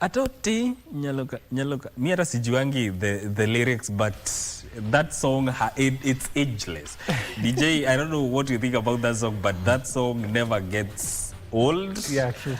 Atoti nyaloka. Mi hata sijuangi the lyrics, but that song it's ageless. DJ, I don't know what you think about that song, but that song never gets old. Yeah, true.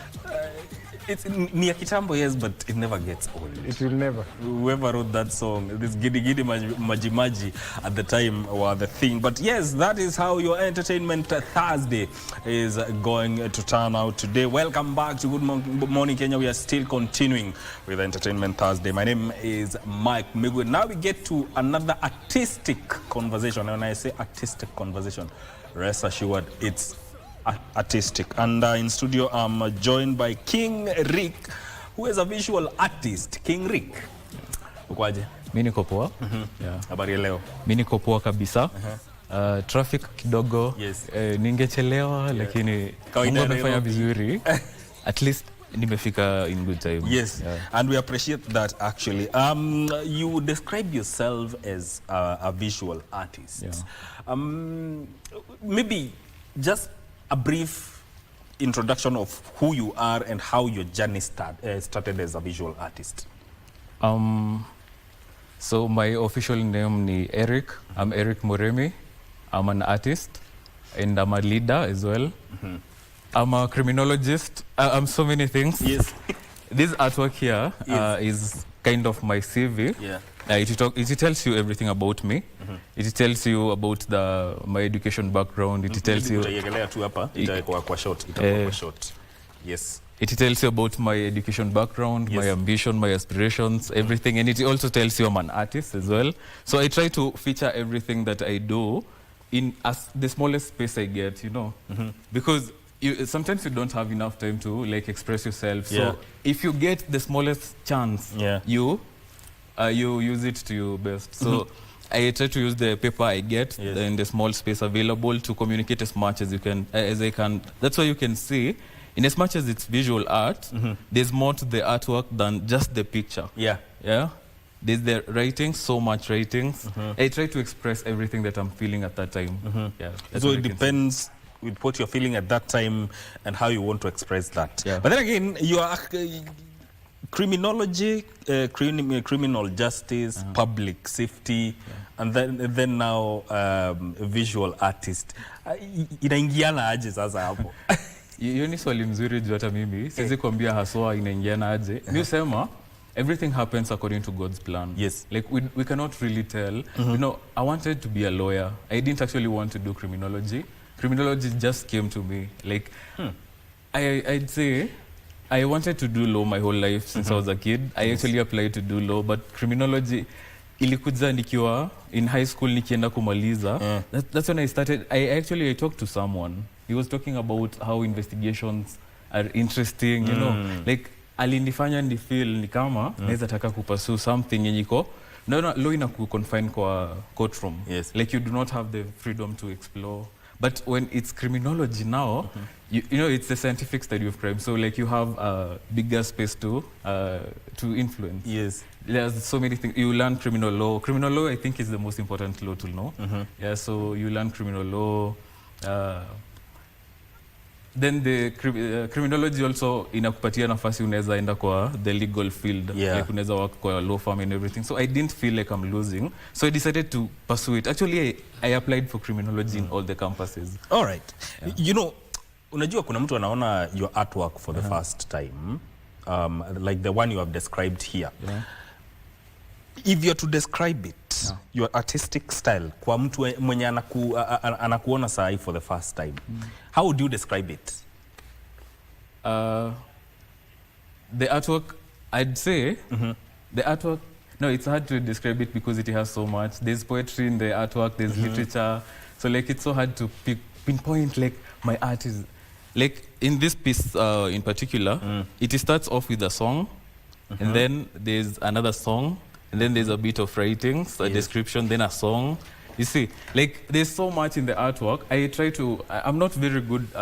It's near kitambo, yes, but it never gets old. It will never. Whoever wrote that song, this giddy giddy maji at the time were the thing. But yes, that is how your Entertainment Thursday is going to turn out today. Welcome back to Good Morning Kenya. We are still continuing with Entertainment Thursday. My name is Mike Migwe. Now we get to another artistic conversation. And when I say artistic conversation, rest assured it's artistic. And in studio I'm joined by King Rick, who is a visual artist. King Rick, ukwaje? Mimi niko poa. Yeah. Habari ya leo? Mimi niko poa kabisa. Traffic kidogo. Yes. Ningechelewa lakini Mungu amefanya vizuri. At least nimefika in good time. Yes. Yeah. And we appreciate that actually. You describe yourself as a visual artist. Yeah. Maybe just a brief introduction of who you are and how your journey started as a visual artist. So my official name is Eric. I'm Eric Moremi. I'm an artist and I'm a leader as well. I'm a criminologist. I'm so many things. Yes. This artwork here is kind of my CV. Yeah. It tells you everything about me. It tells you about my education background. It tells you. Yes. It tells you about my education background, my ambition, my aspirations, everything, and it also tells you I'm an artist as well. So I try to feature everything that I do in as the smallest space I get, you know, because sometimes you don't have enough time to like express yourself. So if you get the smallest chance, you use it to your best. So I try to use the paper I get in the small space available to communicate as much as I can. That's why you can see, in as much as it's visual art, there's more to the artwork than just the picture. Yeah. There's the writing, so much writings. I try to express everything that I'm feeling at that time. Yeah. So it depends with what you're feeling at that time and how you want to express that. Yeah. But then again, you are criminology, criminal justice, public safety, and then now visual artist. Inaingiana aje sasa hapo? Hiyo ni swali mzuri juu hata mimi siwezi kuambia haswa inaingiana aje. Mimi sema everything happens according to God's plan. Yes. Like we cannot really tell. You know, I wanted to be a lawyer. I didn't actually want to do criminology. Criminology just came to me. Like I'd say I wanted to do law my whole life since I was a kid. I actually applied to do law, but criminology ilikuja nikiwa in high school nikienda kumaliza. That's when I started. I talked to someone. He was talking about how investigations are interesting, you know. Like alinifanya ni feel ni kama naweza taka kupursue something yenye iko law inaku confine kwa courtroom. Yes. Like you do not have the freedom to explore. But when it's criminology now, you know, it's the scientific study of crime. So like you have a bigger space to influence. Yes. There's so many things. You learn criminal law. Criminal law, I think, is the most important law to know. Yeah, so you learn criminal law. Then the criminology also inakupatia nafasi unaweza enda kwa the legal field. Like unaweza work kwa law firm and everything. So I didn't feel like I'm losing. So I decided to pursue it. Actually, I applied for criminology in all the campuses. All right. You know, unajua kuna mtu anaona your artwork for the first time, like the one you have described here. If you're to describe it, your artistic style, kwa mtu mwenye anakuona sahi for the first time, how would you describe it? The artwork, I'd say, the artwork, no, it's hard to describe it because it has so much. There's poetry in the artwork, there's literature. So like it's so hard to pinpoint like my art is, like in this piece in particular, it starts off with a song, and then there's another song, and then there's a bit of writings, a description, then a song. You see, like there's so much in the artwork. I try to, I'm not very good,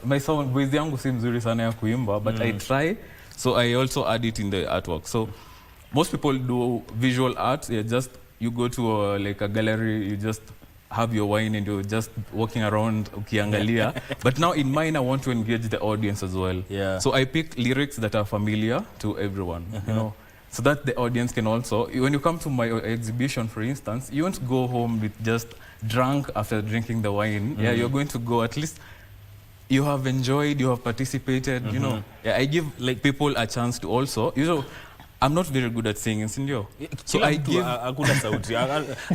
my sound, voice yangu si mzuri sana ya kuimba, but I try, so I also add it in the artwork. So most people do visual art, you go to like a gallery, you just have your wine and you're just walking around ukiangalia. But now in mine, I want to engage the audience as well. Yeah. So I pick lyrics that are familiar to everyone, you know, so that the audience can also, when you come to my exhibition, for instance, you won't go home with just drunk after drinking the wine. Yeah, you're going to go at least, you have enjoyed, you have participated, you know. Yeah, I give like people a chance to also, you know, I'm not very good at singing, sindio? So I give hakuna sauti.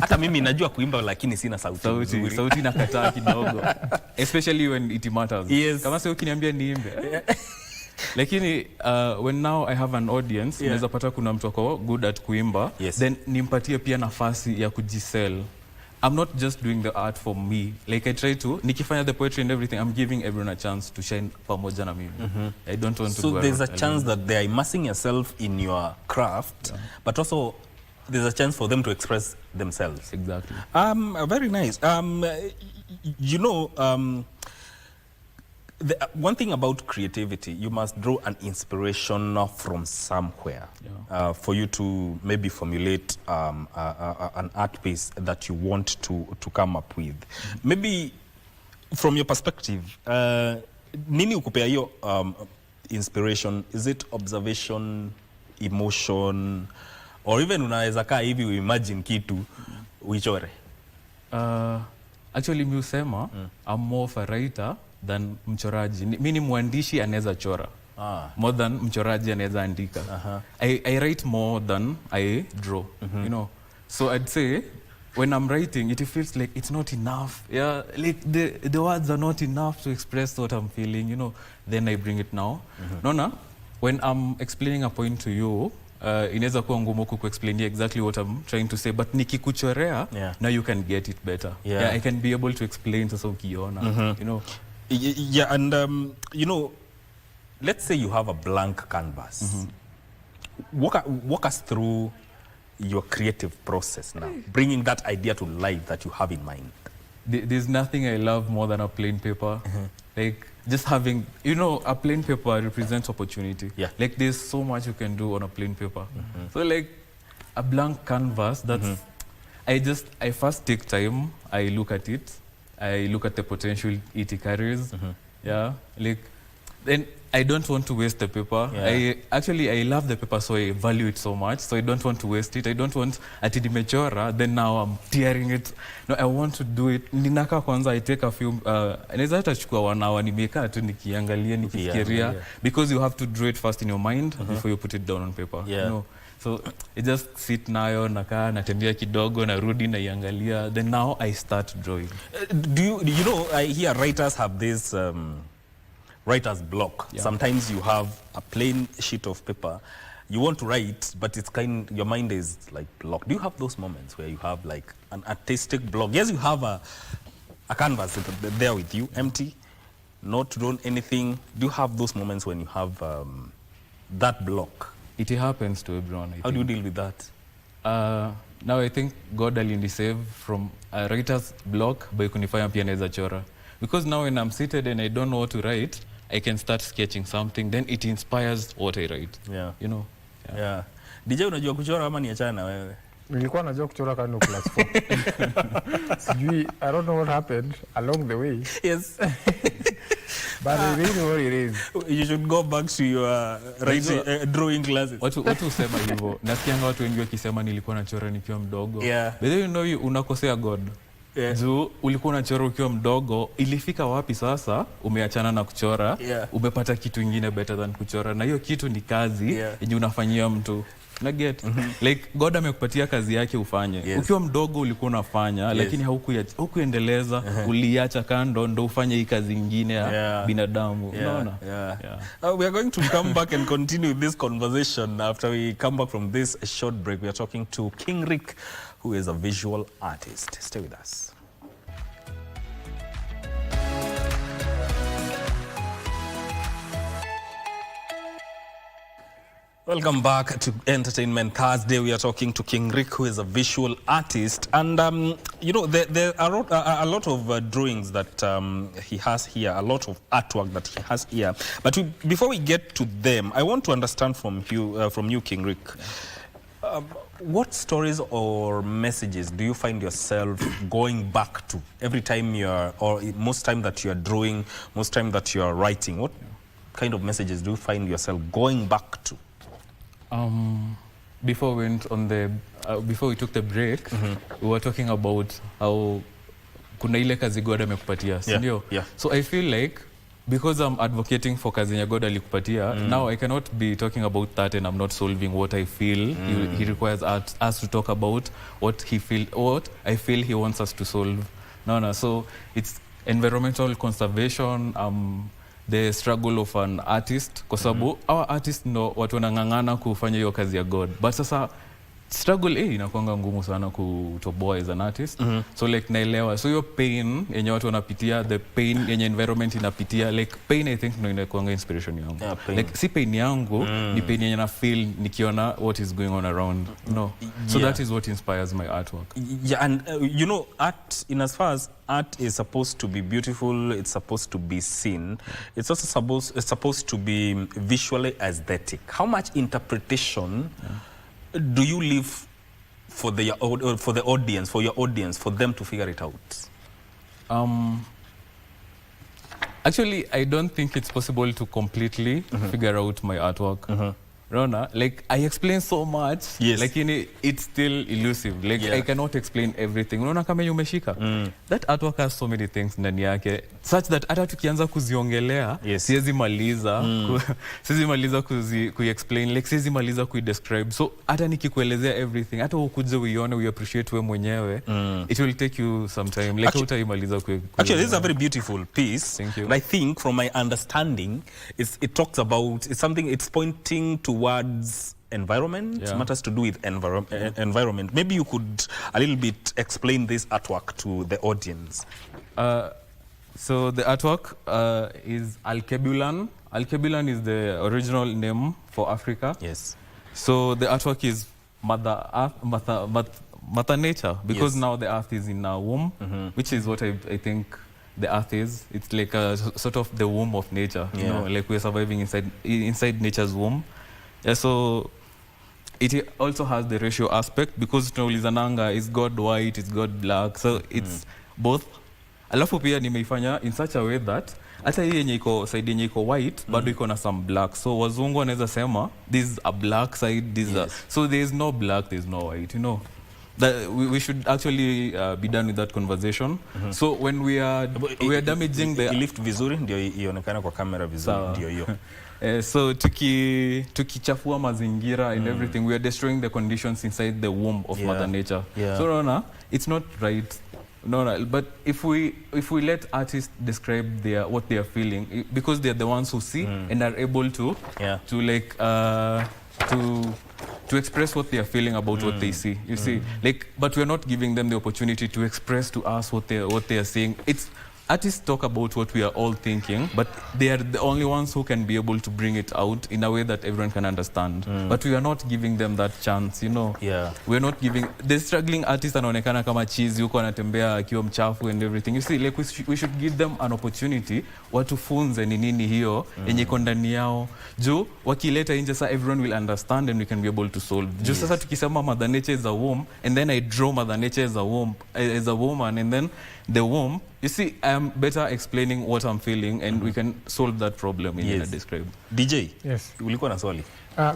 Hata mimi najua kuimba lakini sina sauti. Sauti nakataa kidogo. Especially when it matters. Yes. Kama sio ukiniambia niimbe. Lakini when now I have an audience, naweza pata kuna mtu ako good at kuimba, then nimpatie pia nafasi ya kujisell. I'm not just doing the art for me. Like I try to, nikifanya the poetry and everything, I'm giving everyone a chance to shine pamoja na mimi. I don't want to go. So there's a chance that they are immersing yourself in your craft, but also there's a chance for them to express themselves. Exactly. Very nice. You know, one thing about creativity, you must draw an inspiration from somewhere for you to maybe formulate an art piece that you want to come up with. Maybe from your perspective, nini ukupea hiyo inspiration? Is it observation, emotion, or even unaweza kaa hivi uimagine kitu uichore? Actually, mi usema, I'm more of a writer than mchoraji. Mi ni mwandishi anaweza chora. More than mchoraji anaweza andika. I write more than I draw, you know. So I'd say, when I'm writing, it feels like it's not enough. Yeah, like the words are not enough to express what I'm feeling, you know. Then I bring it now. Nona, when I'm explaining a point to you, inaweza kuwa ngumu kuexplain exactly what I'm trying to say, but nikikuchorea, now you can get it better. Yeah, I can be able to explain sasa ukiona, you know. Yeah, and you know, let's say you have a blank canvas. Walk us through your creative process now, bringing that idea to life that you have in mind. There's nothing I love more than a plain paper. Like, just having, you know, a plain paper represents opportunity. Yeah. Like, there's so much you can do on a plain paper. So, like, a blank canvas, that's, I first take time, I look at it, I look at the potential it carries. Yeah, like, then I don't want to waste the paper. I love the paper, so I value it so much. So I don't want to waste it. I don't want ati nimechora, then now I'm tearing it. No, I want to do it. Ninaka kwanza, I take a few, naweza hata chukua 1 hour, nimekaa tu nikiangalia, nikifikiria. Because you have to draw it first in your mind before you put it down on paper. You know? So I just sit nayo, nakaa, natembea kidogo, narudi, naiangalia. Then now I start drawing. Do you know, I hear writers have this writer's block. Sometimes you have a plain sheet of paper, you want to write, but it's your mind is like blocked. Do you have those moments where you have like an artistic block? Yes, you have a canvas there with you, empty, not drawn anything. Do you have those moments when you have that block? It happens to everyone. How do you deal with that? Now I think God alinisave from a writer's block by kunifanya pia naweza chora. Because now when I'm seated and I don't know what to write, I can start sketching something, then it inspires what I write. You know? DJ, unajua kuchora ama niachana na wewe? Nilikuwa najua kuchora kando class 4. Sijui, I don't know what happened along the way. Yes. But it is what it is. You should go back to your drawing classes. Watu usema hivyo. Nasikianga watu wengi wakisema nilikuwa nachora nikiwa mdogo. But then you know unakosea God. Juu ulikuwa unachora ukiwa mdogo, ilifika wapi sasa umeachana na kuchora, umepata kitu ingine better than kuchora, na hiyo kitu ni kazi yenye unafanyia mtu. Na get like God amekupatia kazi yake ufanye. Ukiwa mdogo ulikuwa unafanya lakini hukuendeleza, uliacha kando ndo ufanye hii kazi nyingine ya binadamu. Unaona? We are going to come back and continue this conversation after we come back from this short break. We are talking to King Rick, who is a visual artist. Stay with us. Welcome back to Entertainment Thursday. We are talking to King Rick, who is a visual artist. And, you know, there are a lot of drawings that he has here, a lot of artwork that he has here. But before we get to them, I want to understand from you, King Rick, What stories or messages do you find yourself going back to every time you're, or most time that you're drawing, most time that you're writing? What kind of messages do you find yourself going back to? Before we went on the, before we took the break, we were talking about how kuna ile kazi God amekupatia, si ndio? Yeah. So I feel like because I'm advocating for kazi yenye God alikupatia, now I cannot be talking about that and I'm not solving what I feel he requires us to talk about, what I feel he wants us to solve. No. So it's environmental conservation, the struggle of an artist, kwa sababu our artists ndo watu wanang'ang'ana kufanya hiyo kazi ya God. But sasa struggle inakuanga ngumu sana kutoboa as an artist. So like naelewa, so your pain yenye watu wanapitia, the pain yenye environment inapitia, like pain I think no inakuanga inspiration yangu. Like si pain yangu ni pain yenye na feel nikiona what is going on around. No. So that is what inspires my artwork. Yeah, and you know, art, in as far as art is supposed to be beautiful, it's supposed to be seen, it's also supposed to be visually aesthetic. How much interpretation do you leave for the audience, for your audience, for them to figure it out? Actually, I don't think it's possible to completely figure out my artwork. Rona, like I explain so much, like it's still elusive. Like I cannot explain everything. Unaona kama umeshika. That artwork has so many things ndani yake, such that hata tukianza kuziongelea, siwezi maliza, kuexplain, like siwezi maliza kuidescribe. So hata nikikuelezea everything, hata ukuje uione, we appreciate we mwenyewe, it will take you some time. Like utaimaliza Actually, this is a very beautiful piece. Thank you. And I think from my understanding, it talks about, it's pointing towards environment, matters to do with environment. Maybe you could a little bit explain this artwork to the audience. So the artwork is Alkebulan. Alkebulan is the original name for Africa. Yes. So the artwork is Mother Earth, Mother Nature, because now the Earth is in our womb, which is what I think the Earth is. It's like a sort of the womb of nature. You know, like we're surviving inside nature's womb. Yeah, so it also has the racial aspect, because tunaulizananga is God white, is God black, so it's both. Alafu pia nimeifanya in such a way that hata hii yenye iko side yenye iko white bado iko na some black, so wazungu wanaweza sema this is a black side, this is so there is no black, there is no white, you know. That we should actually be done with that conversation. So when we are damaging the lift vizuri ndio ionekana kwa kamera vizuri, ndio hiyo. So tukichafua mazingira and everything, we are destroying the conditions inside the womb of Mother Nature. So Rona, it's not right. No, but if we let artists describe what they are feeling, because they are the ones who see and are able to like to express what they are feeling about what they see. You see, like, but we are not giving them the opportunity to express to us what they are seeing. It's artists talk about what we are all thinking, but they are the only ones who can be able to bring it out in a way that everyone can understand. But we are not giving them that chance, you know. We are not giving the struggling artist anaonekana kama cheese, yuko anatembea akiwa mchafu and everything. You see, like we should give them an opportunity watufunze ni nini hiyo yenye iko ndani yao. Juu wakileta nje sasa everyone will understand and we can be able to solve. Juu sasa tukisema Mother Nature is a womb and then I draw Mother Nature as a womb, as a woman, and then the womb, you see, I am better explaining what I'm feeling and we can solve that problem in a describe. DJ, ulikuwa na swali?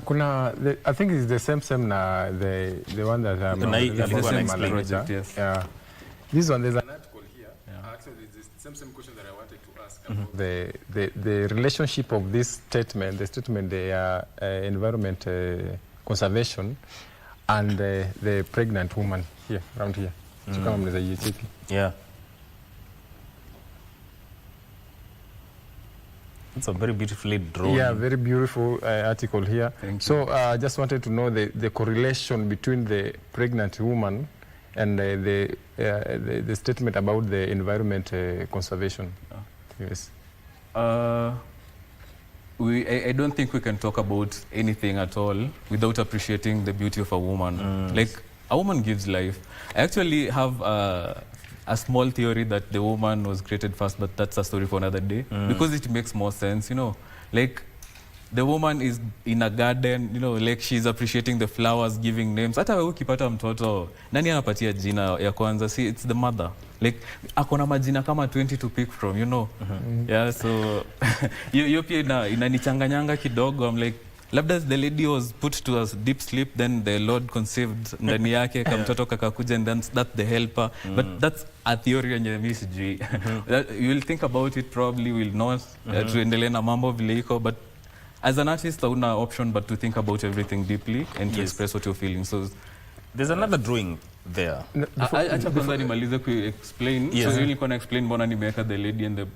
Kuna, I think it's the same na the one that I'm project, yeah. This one, there's an article here. Actually, it's the same question that I wanted to ask about the relationship of this statement, the environment conservation, and the pregnant woman here, around here. So kama mnaweza icheki. It's a very beautifully drawn. Yeah, very beautiful article here. Thank so I just wanted to know the correlation between the pregnant woman and the statement about the environment conservation. Yes. I don't think we can talk about anything at all without appreciating the beauty of a woman. Like, a woman gives life. I actually have a small theory that the woman was created first, but that's a story for another day. Because it makes more sense, you know. Like, the woman is in a garden, you know, like she's appreciating the flowers, giving names. Hata wewe ukipata mtoto, nani anapatia jina ya kwanza? See, it's the mother. Like, akona majina kama 20 to pick from, you know. Yeah, so, hiyo pia inanichanganyanga kidogo. I'm like, labda the lady was put to a deep sleep, then the Lord conceived ndani yake, kamtoto kakakuja, and then that's the helper. But that's a theory yenye mimi sijui. You will think about it, probably will not, tuendelee na mambo vile iko, but as an artist, hauna option but to think about everything deeply and to express what you're feeling. So there's another drawing there. Acha kwanza nimalize ku explain. Yes. So nilikuwa na explain mbona nimeweka the lady and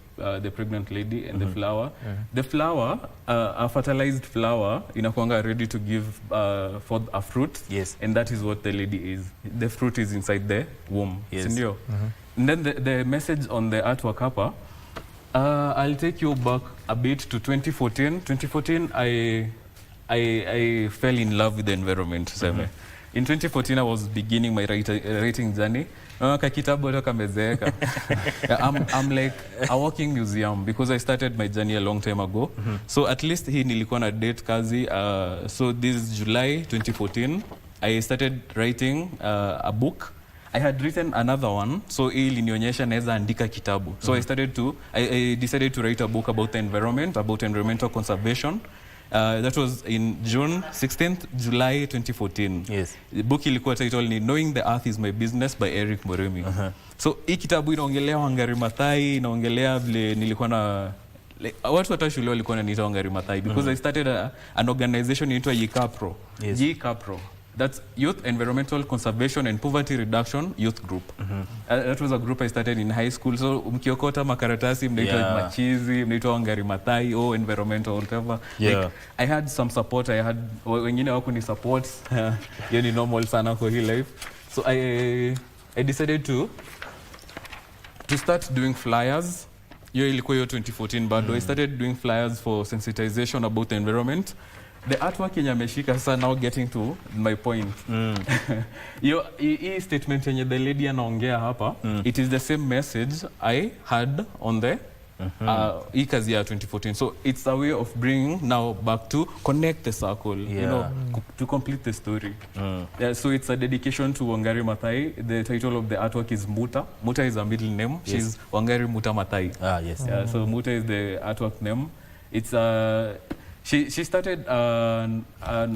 the pregnant lady and the flower. The flower, a fertilized flower, inakuanga ready to give forth a fruit. Yes. And that is what the lady is. The fruit is inside the womb. Yes. Sindio? And then the message on the artwork hapa, I'll take you back a bit to 2014. 2014, I fell in love with the environment. In 2014, I was beginning my writing journey. Kakitabu hata kamezeeka. I'm like a walking museum because I started my journey a long time ago. So at least hii nilikuwa na date kazi. So this July 2014, I started writing a book. I had written another one, so hii ilinionyesha naweza andika kitabu. So I decided to write a book about the environment, about environmental conservation. That was in June 16th, July 2014. Yes. The book ilikuwa title ni Knowing the Earth is My Business by Eric Moremi. So hii kitabu inaongelea Wangari Maathai, inaongelea vile nilikuwa na like, watu hata shule walikuwa wananiita Wangari Maathai because I started an organization inaitwa YICAPRO. Yes. YICAPRO. That's Youth Environmental Conservation and Poverty Reduction Youth Group. That was a group I started in high school. So mkiokota makaratasi mnaitwa machizi, mnaitwa Wangari Maathai, environmental whatever. Yeah. Like, I had some support. I had wengine wako ni support. Hiyo ni normal sana kwa hii life. So I decided to start doing flyers. Hiyo ilikuwa hiyo 2014 bado. I started doing flyers for sensitization about the environment. The artwork yenye ameshika sasa, now getting to my point. Hii statement yenye the lady anaongea hapa, it is the same message I had on the hii kazi ya 2014. So it's a way of bringing now back to connect the circle, you know, to complete the story. So it's a dedication to Wangari Maathai. The title of the artwork is Muta. Muta is a middle name. Yes. She's Wangari Muta Maathai. Yes. So Muta is the artwork name. It's She started an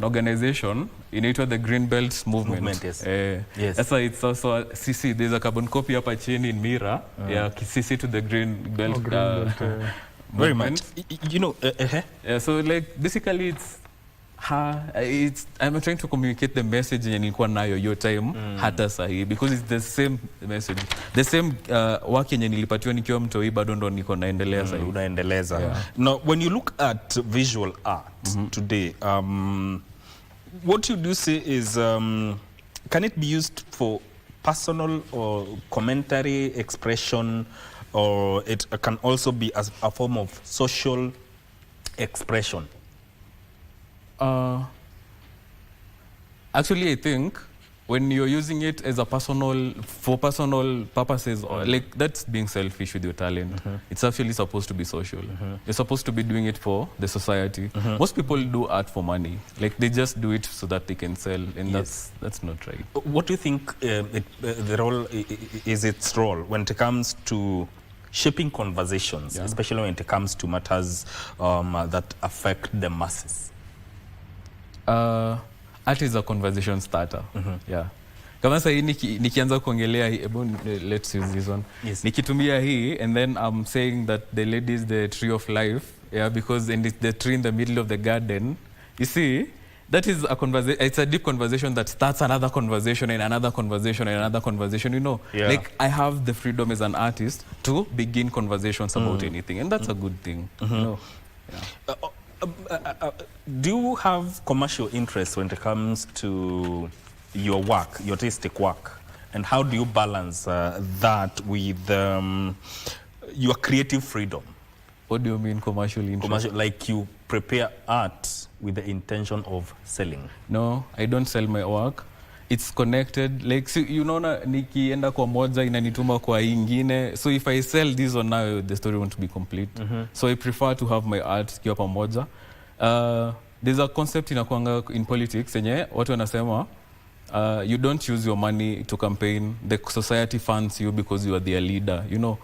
organization inaitwa the Green Belt Movement. Yes. Yes. That's why it's also a CC. There's a carbon copy hapa chini in Mira. Yeah, CC to the Green Belt. Very much. You know, yeah, so like basically I'm trying to communicate the message yenye nilikuwa nayo your time hata sahi because it's the same message. The same work yenye nilipatiwa nikiwa mtoi bado ndo niko naendelea sahi. Unaendeleza. Now, when you look at visual art today, what you do say is, can it be used for personal or commentary expression, or it can also be as a form of social expression? Actually, I think when you're using it as for personal purposes, or like that's being selfish with your talent. It's actually supposed to be social. You're supposed to be doing it for the society. Most people do art for money. Like they just do it so that they can sell, and that's not right. What do you think the role is its role when it comes to shaping conversations, especially when it comes to matters that affect the masses? Art is a conversation starter. Yeah. Kama sasa nikianza kuongelea let's use this one. Yes. Nikitumia hii and then I'm saying that the lady is the tree of life, because and it's the tree in the middle of the garden. You see, that is a conversation. It's a deep conversation that starts another conversation and another conversation and another conversation, you know. Yeah. Like I have the freedom as an artist to begin conversations about anything, and that's a good thing, you know. Yeah. Do you have commercial interest when it comes to your work, your artistic work? And how do you balance that with your creative freedom? What do you mean commercial interest? Commercial, like you prepare art with the intention of selling? No, I don't sell my work. It's connected. Like, so, you know, nikienda kwa moja inanituma kwa ingine. So if I sell this one now, the story won't be complete. So I prefer to have my art kiwa pamoja. There's a concept inakuanga in politics yenye watu wanasema you don't use your money to campaign. The society funds you because you are their leader, you know.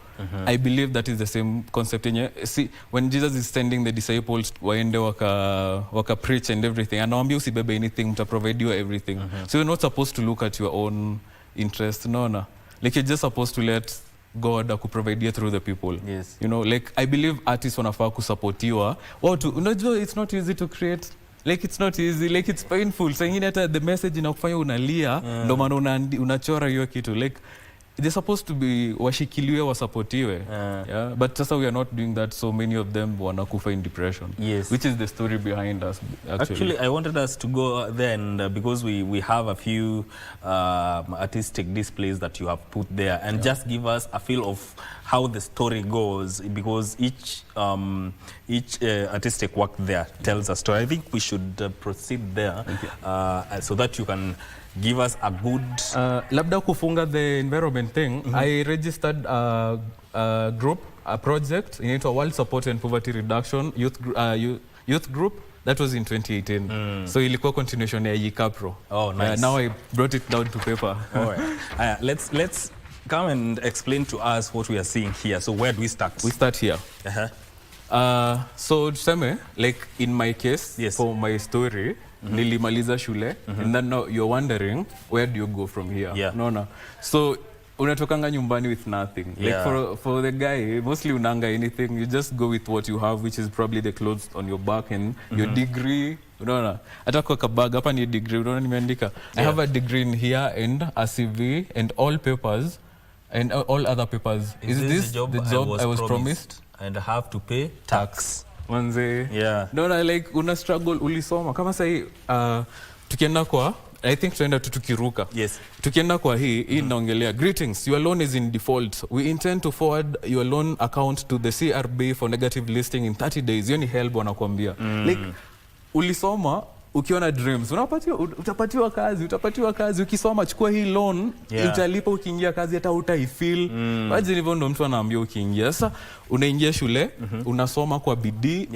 I believe that is the same concept. See, when Jesus is sending the disciples waende waka preach and everything, anawaambia usibebe anything, mta provide you everything. So you're not supposed to look at your own interest, no. Like you're just supposed to let God provide you through the people. Yes. You know, like I believe artists wanafaa kusupportiwa. Unajua it's not easy to create. Like it's not easy, like it's painful. Saying hata the message inakufanya unalia, ndo maana unachora hiyo kitu. Like they're supposed to be washikiliwe, wasapotiwe. Yeah, but sasa we are not doing that, so many of them wanakufa in depression. Yes. Which is the story behind us Actually, I wanted us to go there and because we have a few artistic displays that you have put there and just give us a feel of how the story goes, because each artistic work there tells a story. I think we should proceed there so that you can give us a good... labda kufunga the environment thing, I registered a group, a project inaitwa World Support and Poverty Reduction youth group. That was in 2018. So ilikuwa continuation ya YICAPRO. Oh, nice. Now I brought it down to paper. All right. Let's come and explain to us what we are seeing here. So where do we start? We start here. So tuseme, like in my case, yes, for my story, nilimaliza shule, and then now you're wondering, where do you go from here? Yeah. No. So unatokanga nyumbani with nothing. Yeah. Like for the guy, mostly unanga anything, you just go with what you have, which is probably the clothes on your back and your degree. Unaona, hata kwa kabag hapa ni degree, unaona nimeandika. I have a degree in here and a CV and all papers and all other papers. Is this the job I was promised? And I have to pay tax. Manze. Yeah. No, like una struggle ulisoma. Kama sahi tukienda kwa, I think tuenda tukiruka. Yes. Tukienda kwa hii naongelea greetings, your loan is in default. We intend to forward your loan account to the CRB for negative listing in 30 days. Hiyo ni help wanakuambia. Like ulisoma ukiwa na dreams, utapatiwa kazi, ukisoma chukua hii loan, utalipa ukiingia kazi, hata utaifeel. Waje hivyo ndo mtu anaambia ukiingia. Sasa unaingia shule, unasoma kwa bidii,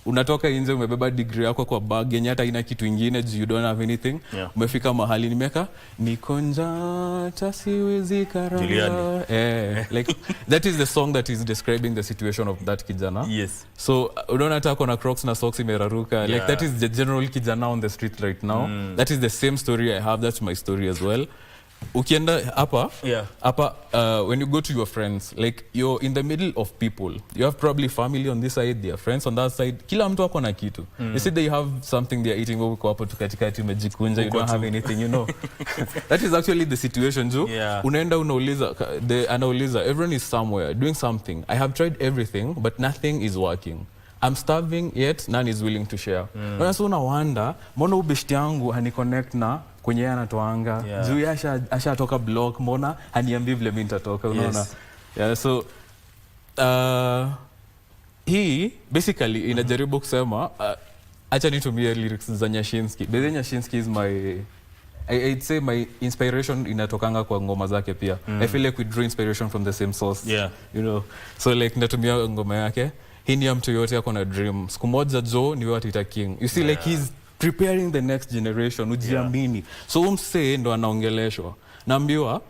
unatoka nje umebeba degree yako kwa bag yenye hata ina kitu ingine, you don't have anything. Umefika mahali nimeka nikonja tasiwezi karanga. Like that is the song that is describing the situation of that kijana. Yes. So unaona hata kuna Crocs na socks imeraruka. Like that is the general kijana on the street right now. That is the same story I have. That's my story as well. Ukienda hapa, when you go to your friends, like you're in the middle of people. You have probably family on this side, their friends on that side. Kila mtu ako na kitu. You see they have something they are eating, uko hapo tukatikati umejikunja, you don't have anything, you know. That is actually the situation, Joe. Unaenda anauliza, everyone is somewhere doing something. I have tried everything, but nothing is working. I'm starving, yet none is willing to share. So unawanda, mbona ubeshti yangu haniconnect na kwenye anatoanga, juu ya ashatoka block, mbona haniambii vile mimi nitatoka, unaona. So hii basically inajaribu kusema acha nitumie lyrics za Nyashinski. Nyashinski is I'd say my inspiration inatokanga kwa ngoma zake pia. I feel like we draw inspiration from the same source. You know. So like natumia ngoma yake. Hii ni mtu yote yako na dream. Siku moja Joe ni what ita king. You see like he's preparing the next generation, ujiamini. So umse ndo anaongeleshwa. Naambiwa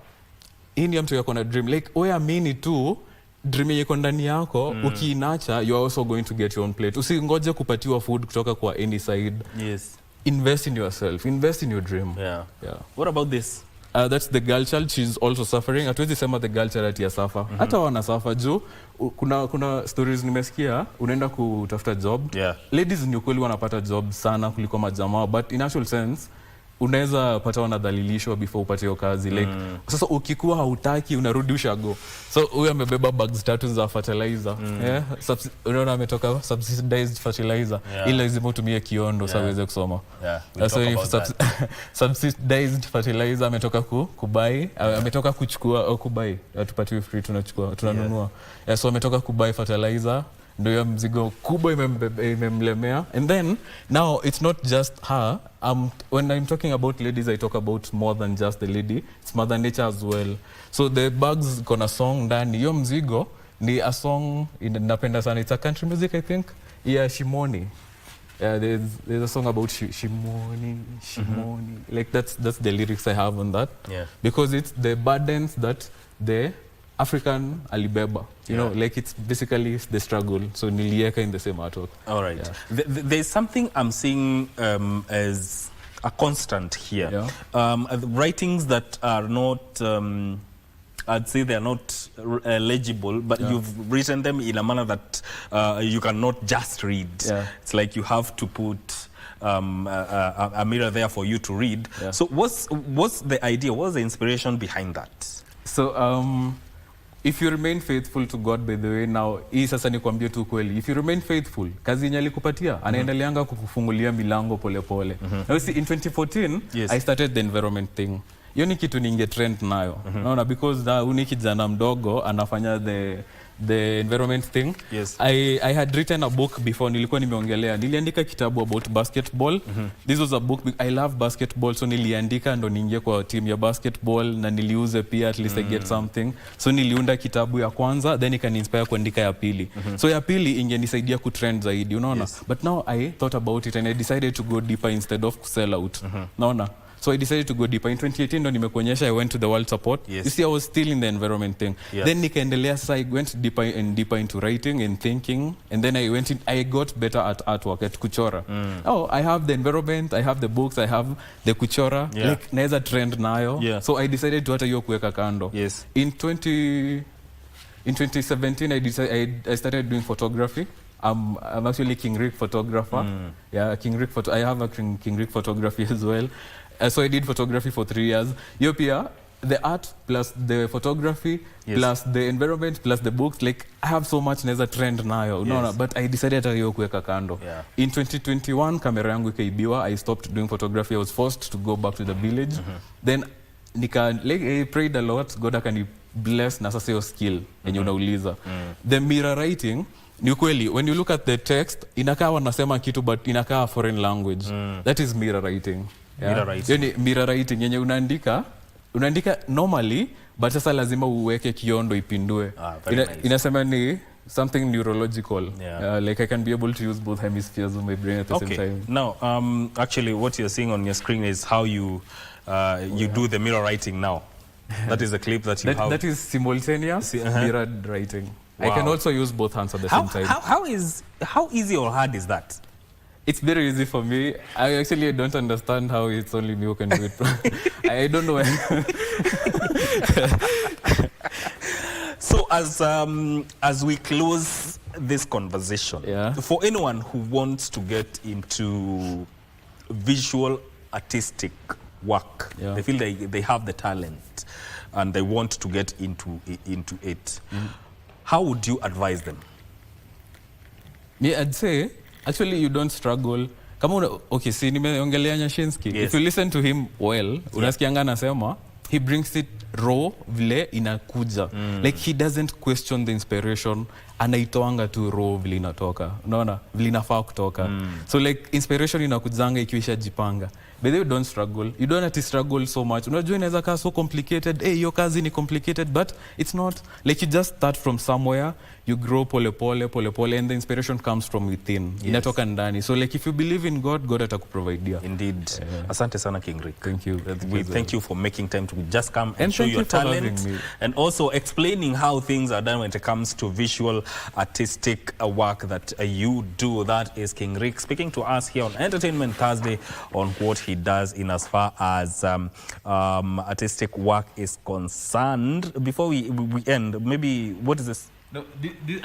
hii ni mtu yako na dream. Like wewe amini tu dream yako ndani yako, ukiinacha you are also going to get your own plate. Usingoje kupatiwa food kutoka kwa any side. Yes. Invest in yourself, invest in your dream. What about this? That's the girl child, she's also suffering. Hatuwezi sema the girl child ati ya suffer. Hata wana suffer juu kuna stories nimesikia unaenda kutafuta job. Ladies ni ukweli wanapata job sana kuliko majamaa, but in actual sense unaweza pata wanadhalilishwa before upate hiyo kazi. Like sasa ukikuwa hautaki unarudi ushago. So huyu amebeba bags 3 za fertilizer. Unaona ametoka subsidized fertilizer. Ili lazima utumie kiondo sasa uweze kusoma. Subsidized fertilizer ametoka kubai, ametoka kuchukua au kubai. Tupatiwe free tunachukua, tunanunua. So ametoka kubai fertilizer. Ndio ya mzigo kubwa imemlemea. And then now it's not just her. When I'm talking about ladies, I talk about more than just the lady. It's mother nature as well. So the bags kona song ndani. Hiyo mzigo ni a song napenda sana. It's a country music, I think. Yeah, Shimoni. Yeah, there's a song about Shimoni. Like that's the lyrics I have on that. Yeah. Because it's the burdens that the African alibeba. You know, like it's basically the struggle. So nilieka in the same artwork. All right. Yeah. There's something I'm seeing as a constant here. Yeah. Writings that are not, I'd say they're not legible, but you've written them in a manner that you cannot just read. Yeah. It's like you have to put a mirror there for you to read. Yeah. So what's the idea? What's the inspiration behind that? So if you remain faithful to God, by the way, now hii sasa nikwambie tu kweli, if you remain faithful, kazi yenye alikupatia anaendeleanga kukufungulia milango polepole. Now see, in 2014 I started the environment thing. Hiyo ni kitu ninge trend nayo. Naona because uni kijana mdogo anafanya the environment thing. Yes. I had written a book before, nilikuwa nimeongelea. Niliandika kitabu about basketball. This was a book, I love basketball, so niliandika ndo niingie kwa team ya basketball na niliuze pia, at least I get something. So niliunda kitabu ya kwanza, then ikani-inspire kuandika ya pili. So ya pili ingenisaidia kutrend zaidi, unaona? Yes. But now I thought about it and I decided to go deeper instead of sell out. Naona? So I decided to go deeper. In 2018 ndo nimekuonyesha, I went to the world support. Yes. You see, I was still in the environment thing. Yes. Then nikaendelea, sasa I went deeper and deeper into writing and thinking, and then I got better at artwork, at kuchora. Oh, I have the environment, I have the books, I have the kuchora. Yeah. Like naeza trend nayo. Yeah. So I decided to hata hiyo kuweka kando. Yes. In 2017 I started doing photography. I'm actually King Rick photographer. Yeah, King Rick I have a King Rick photography as well. So I did photography for 3 years. Hiyo pia, the art plus the photography plus the environment plus the books, like I have so much naeza trend nayo. No, but I decided hata hiyo kuweka kando. Yeah. In 2021 kamera yangu ikaibiwa. I stopped doing photography. I was forced to go back to the village. Then I prayed a lot. God akani bless na sasa hiyo skill yenye unauliza. The mirror writing ni ukweli, when you look at the text inakaa wanasema kitu but inakaa foreign language. That is mirror writing. Yeah. Mirror writing. Yani mirror writing yenye unaandika normally but sasa lazima uweke kiondo ipindue. Nice. Inasema ni something neurological. Yeah. Like I can be able to use both hemispheres of my brain at the same time. Now, actually what you're seeing on your screen is how you do the mirror writing now. That is a clip that you have. That is simultaneous mirror writing. Wow. I can also use both hands at the same time. How easy or hard is that? It's very easy for me. I actually don't understand how it's only me who can do it. I don't know. So as we close this conversation, for anyone who wants to get into visual artistic work, they feel they have the talent and they want to get into it. How would you advise them? Me, I'd say, actually, you don't struggle. Okay, see, nimeongelea Nyashinsky. If you listen to him well, unasikianga anasema, he brings it raw vile inakuja. Like he doesn't question the inspiration, anaitoanga tu raw vile inatoka. Unaona? Vile inafaa kutoka. So like inspiration inakujanga ikiisha jipanga. But they don't struggle. You don't have to struggle so much. Unajua inaweza kaa so complicated. Hey, your kazi ni complicated, but it's not. Like you just start from somewhere, you grow pole pole, and the inspiration comes from within. Inatoka ndani. So like if you believe in God, God atakuprovidea. Indeed. Asante sana, King Rick. Thank you. We thank you for making time to just come and show thank your you for having talent me. and also explaining how things are done when it comes to visual artistic work that you do. That is King Rick speaking to us here on Entertainment Thursday on what he does in as far as artistic work is concerned. Before we end, maybe what is this? No,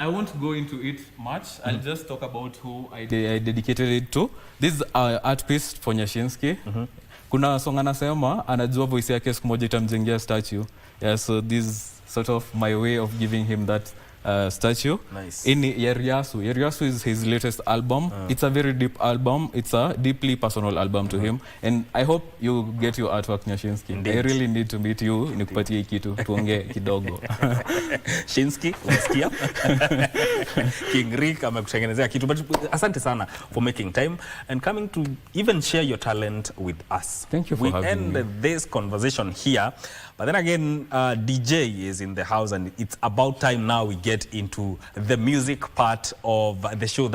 I won't go into it much. I'll just talk about who I dedicated it to. This is art piece for Nyashinsky. Kuna song anasema anajua voice yake siku moja itamjengea statue. Yeah, so this is sort of my way of giving him that statue. Nice. In Yeriasu. Yeriasu is his latest album. It's a very deep album. It's a deeply personal album to him. And I hope you get your artwork, Nyashinsky. I really need to meet you. Nikupatie kitu. Tuonge kidogo. Shinsky, unasikia? King Rick amekutengenezea kitu. But asante sana for making time and coming to even share your talent with us. Thank you for having me. We end this conversation here. But then again, DJ is in the house and it's about time now we get into the music part of the show.